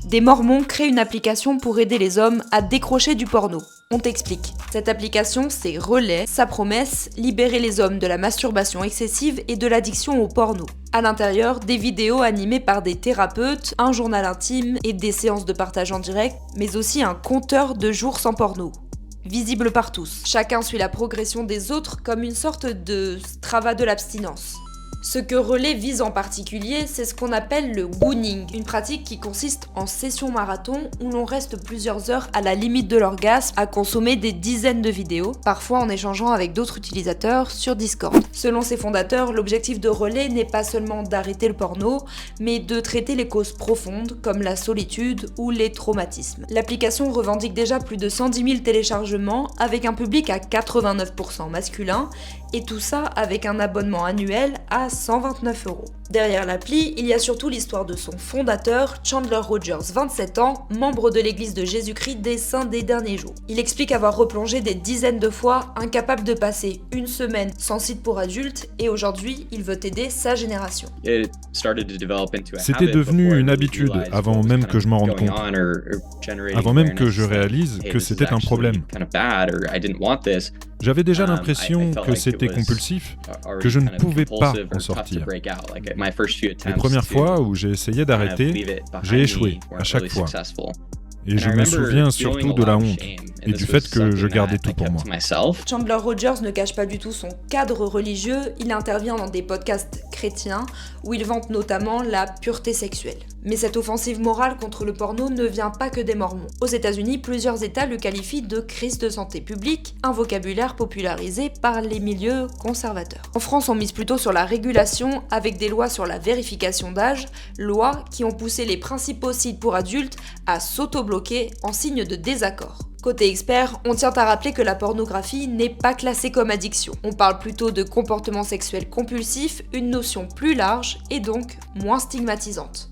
Des Mormons créent une application pour aider les hommes à décrocher du porno. On t'explique. Cette application, c'est Relais. Sa promesse, libérer les hommes de la masturbation excessive et de l'addiction au porno. À l'intérieur, des vidéos animées par des thérapeutes, un journal intime et des séances de partage en direct, mais aussi un compteur de jours sans porno. Visible par tous. Chacun suit la progression des autres comme une sorte de Strava de l'abstinence. Ce que Relais vise en particulier, c'est ce qu'on appelle le gooning, une pratique qui consiste en session marathon où l'on reste plusieurs heures à la limite de l'orgasme à consommer des dizaines de vidéos, parfois en échangeant avec d'autres utilisateurs sur Discord. Selon ses fondateurs, l'objectif de Relais n'est pas seulement d'arrêter le porno, mais de traiter les causes profondes comme la solitude ou les traumatismes. L'application revendique déjà plus de 110 000 téléchargements avec un public à 89% masculin, et tout ça avec un abonnement annuel à 129 €. Derrière l'appli, il y a surtout l'histoire de son fondateur, Chandler Rogers, 27 ans, membre de l'église de Jésus-Christ des Saints des derniers jours. Il explique avoir replongé des dizaines de fois, incapable de passer une semaine sans site pour adultes, et aujourd'hui, il veut aider sa génération. C'était devenu une habitude avant même que je m'en rende compte, avant même que je réalise que c'était un problème. J'avais déjà l'impression que c'était compulsif, que je ne pouvais pas en sortir. Les premières fois où j'ai essayé d'arrêter, j'ai échoué à chaque fois. Et je me souviens surtout de la honte et du fait que je gardais tout pour moi. Chandler Rogers ne cache pas du tout son cadre religieux, il intervient dans des podcasts chrétiens où il vante notamment la pureté sexuelle. Mais cette offensive morale contre le porno ne vient pas que des Mormons. Aux États-Unis, plusieurs États le qualifient de crise de santé publique, un vocabulaire popularisé par les milieux conservateurs. En France, on mise plutôt sur la régulation avec des lois sur la vérification d'âge, lois qui ont poussé les principaux sites pour adultes à s'auto-bloquer en signe de désaccord. Côté expert, on tient à rappeler que la pornographie n'est pas classée comme addiction. On parle plutôt de comportement sexuel compulsif, une notion plus large et donc moins stigmatisante.